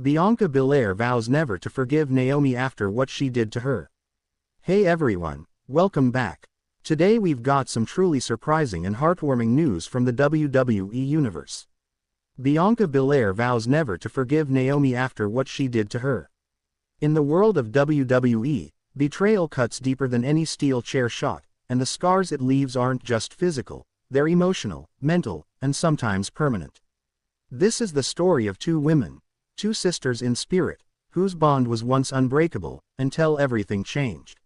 Bianca Belair vows never to forgive Naomi after what she did to her. Hey everyone, welcome back. Today we've got some truly surprising and heartwarming news from the WWE Universe. Bianca Belair vows never to forgive Naomi after what she did to her. In the world of WWE, betrayal cuts deeper than any steel chair shot, and the scars it leaves aren't just physical, they're emotional, mental, and sometimes permanent. This is the story of two women, two sisters in spirit, whose bond was once unbreakable, until everything changed.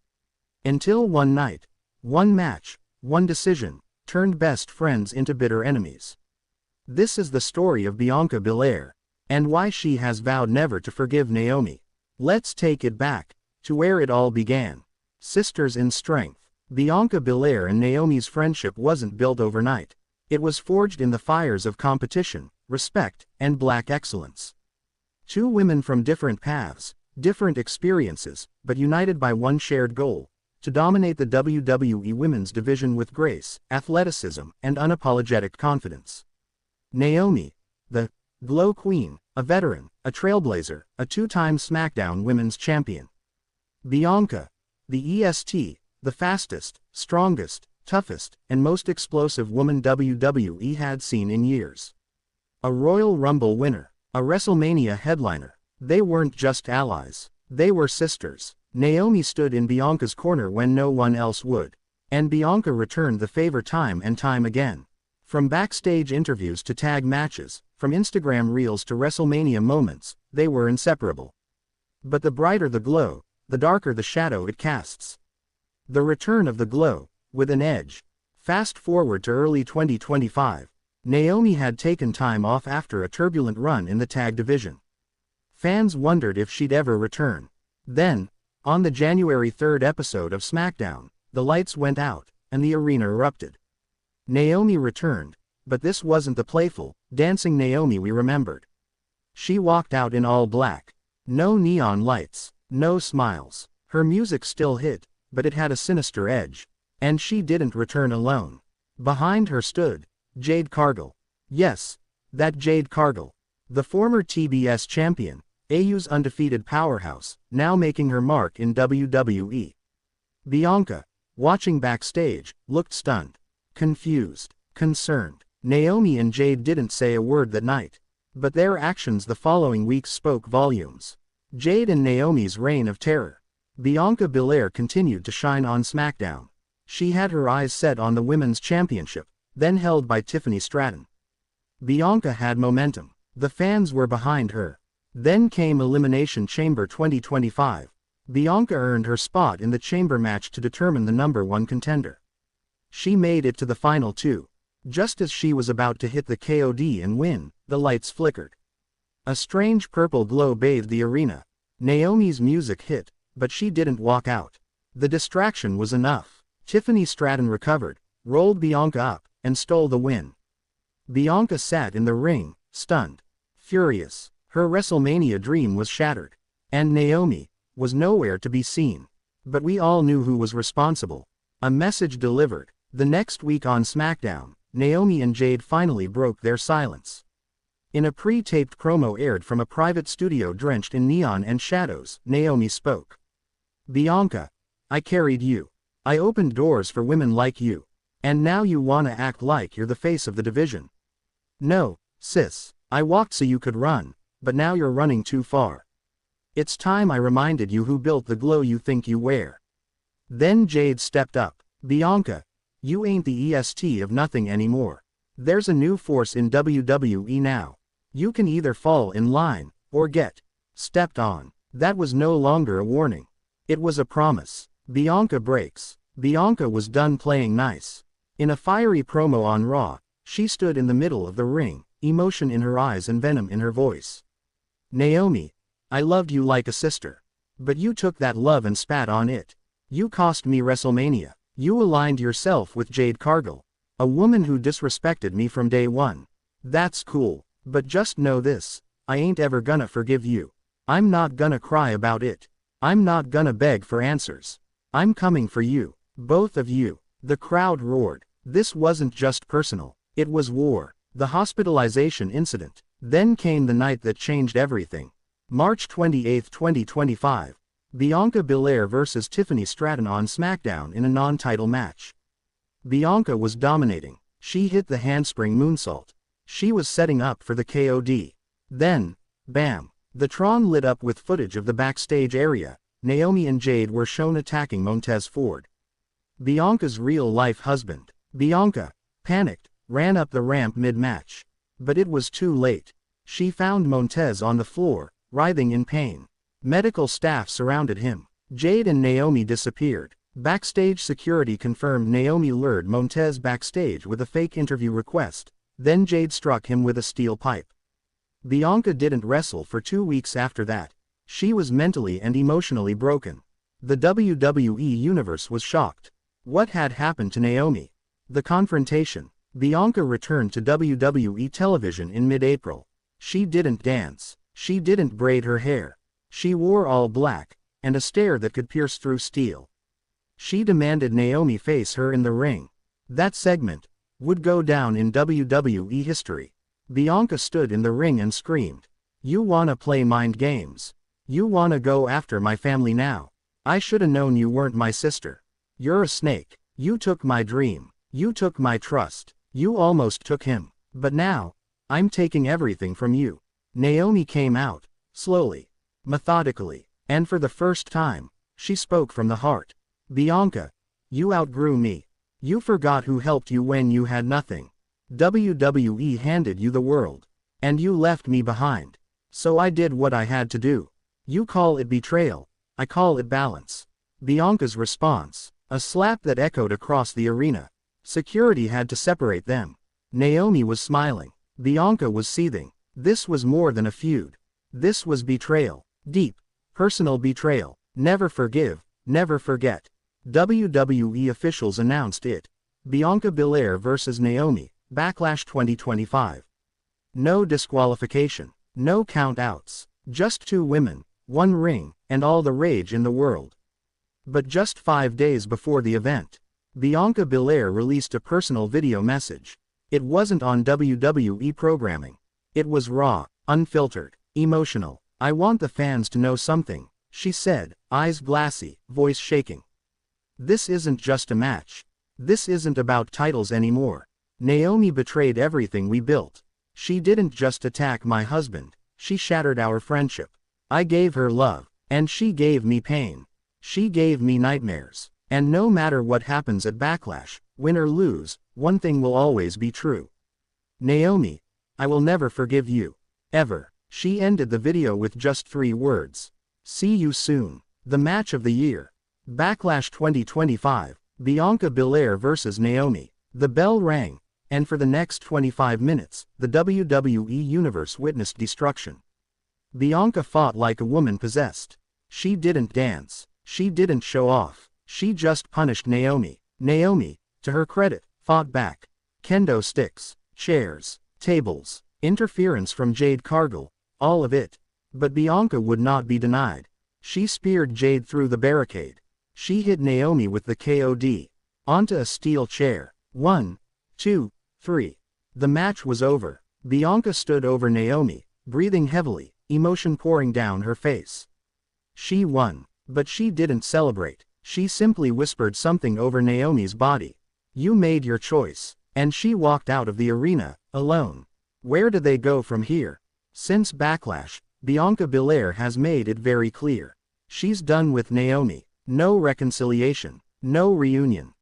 Until one night, one match, one decision, turned best friends into bitter enemies. This is the story of Bianca Belair, and why she has vowed never to forgive Naomi. Let's take it back, to where it all began. Sisters in strength. Bianca Belair and Naomi's friendship wasn't built overnight. It was forged in the fires of competition, respect, and black excellence. Two women from different paths, different experiences, but united by one shared goal: to dominate the WWE Women's division with grace, athleticism, and unapologetic confidence. Naomi, the Glow Queen, a veteran, a trailblazer, a two-time SmackDown Women's Champion. Bianca, the EST, the fastest, strongest, toughest, and most explosive woman WWE had seen in years. A Royal Rumble winner, a WrestleMania headliner. They weren't just allies, they were sisters. Naomi stood in Bianca's corner when no one else would. And Bianca returned the favor time and time again. From backstage interviews to tag matches, from Instagram reels to WrestleMania moments, they were inseparable. But the brighter the glow, the darker the shadow it casts. The return of the glow, with an edge. Fast forward to early 2025. Naomi had taken time off after a turbulent run in the tag division. Fans wondered if she'd ever return. Then, on the January 3rd episode of SmackDown, the lights went out, and the arena erupted. Naomi returned, but this wasn't the playful, dancing Naomi we remembered. She walked out in all black. No neon lights, no smiles. Her music still hit, but it had a sinister edge. And she didn't return alone. Behind her stood Jade Cargill. Yes, that Jade Cargill. The former TBS champion, AU's undefeated powerhouse, now making her mark in WWE. Bianca, watching backstage, looked stunned, confused, concerned. Naomi and Jade didn't say a word that night. But their actions the following weeks spoke volumes. Jade and Naomi's reign of terror. Bianca Belair continued to shine on SmackDown. She had her eyes set on the Women's Championship, then held by Tiffany Stratton. Bianca had momentum. The fans were behind her. Then came Elimination Chamber 2025. Bianca earned her spot in the Chamber match to determine the #1 contender. She made it to the final two. Just as she was about to hit the KOD and win, the lights flickered. A strange purple glow bathed the arena. Naomi's music hit, but she didn't walk out. The distraction was enough. Tiffany Stratton recovered, rolled Bianca up, and stole the win. Bianca sat in the ring, stunned, furious. Her WrestleMania dream was shattered. And Naomi was nowhere to be seen. But we all knew who was responsible. A message delivered. The next week on SmackDown, Naomi and Jade finally broke their silence. In a pre-taped promo aired from a private studio drenched in neon and shadows, Naomi spoke. "Bianca, I carried you. I opened doors for women like you. And now you wanna act like you're the face of the division. No, sis, I walked so you could run, but now you're running too far. It's time I reminded you who built the glow you think you wear." Then Jade stepped up. "Bianca, you ain't the EST of nothing anymore. There's a new force in WWE now. You can either fall in line, or get stepped on." That was no longer a warning. It was a promise. Bianca breaks. Bianca was done playing nice. In a fiery promo on Raw, she stood in the middle of the ring, emotion in her eyes and venom in her voice. "Naomi, I loved you like a sister. But you took that love and spat on it. You cost me WrestleMania. You aligned yourself with Jade Cargill, a woman who disrespected me from day one. That's cool, but just know this, I ain't ever gonna forgive you. I'm not gonna cry about it. I'm not gonna beg for answers. I'm coming for you, both of you." The crowd roared. This wasn't just personal, it was war. The hospitalization incident. Then came the night that changed everything. March 28, 2025. Bianca Belair vs. Tiffany Stratton on SmackDown in a non-title match. Bianca was dominating. She hit the handspring moonsault. She was setting up for the KOD. Then, bam! The Tron lit up with footage of the backstage area. Naomi and Jade were shown attacking Montez Ford, Bianca's real-life husband. Bianca, panicked, ran up the ramp mid-match. But it was too late. She found Montez on the floor, writhing in pain. Medical staff surrounded him. Jade and Naomi disappeared. Backstage security confirmed Naomi lured Montez backstage with a fake interview request. Then Jade struck him with a steel pipe. Bianca didn't wrestle for 2 weeks after that. She was mentally and emotionally broken. The WWE Universe was shocked. What had happened to Naomi? The confrontation. Bianca returned to WWE television in mid-April. She didn't dance. She didn't braid her hair. She wore all black, and a stare that could pierce through steel. She demanded Naomi face her in the ring. That segment would go down in WWE history. Bianca stood in the ring and screamed, "You wanna play mind games? You wanna go after my family now? I shoulda known you weren't my sister. You're a snake. You took my dream. You took my trust. You almost took him. But now, I'm taking everything from you." Naomi came out, slowly, methodically, and for the first time, she spoke from the heart. "Bianca, you outgrew me. You forgot who helped you when you had nothing. WWE handed you the world. And you left me behind. So I did what I had to do. You call it betrayal. I call it balance." Bianca's response, a slap that echoed across the arena. Security had to separate them. Naomi was smiling. Bianca was seething. This was more than a feud. This was betrayal. Deep, personal betrayal. Never forgive, never forget. WWE officials announced it. Bianca Belair vs. Naomi, Backlash 2025. No disqualification. No count-outs. Just 2 women, 1 ring, and all the rage in the world. But just 5 days before the event, Bianca Belair released a personal video message. It wasn't on WWE programming. It was raw, unfiltered, emotional. "I want the fans to know something," she said, eyes glassy, voice shaking. "This isn't just a match. This isn't about titles anymore. Naomi betrayed everything we built. She didn't just attack my husband, she shattered our friendship. I gave her love, and she gave me pain. She gave me nightmares. And no matter what happens at Backlash, win or lose, one thing will always be true. Naomi, I will never forgive you. Ever." She ended the video with just 3 words. "See you soon." The match of the year. Backlash 2025, Bianca Belair vs. Naomi. The bell rang, and for the next 25 minutes, the WWE Universe witnessed destruction. Bianca fought like a woman possessed. She didn't dance. She didn't show off. She just punished Naomi. Naomi, to her credit, fought back. Kendo sticks, chairs, tables, interference from Jade Cargill, all of it. But Bianca would not be denied. She speared Jade through the barricade. She hit Naomi with the KOD. Onto a steel chair. 1, 2, 3. The match was over. Bianca stood over Naomi, breathing heavily, emotion pouring down her face. She won. But she didn't celebrate. She simply whispered something over Naomi's body. "You made your choice." And she walked out of the arena, alone. Where do they go from here? Since Backlash, Bianca Belair has made it very clear. She's done with Naomi. No reconciliation. No reunion.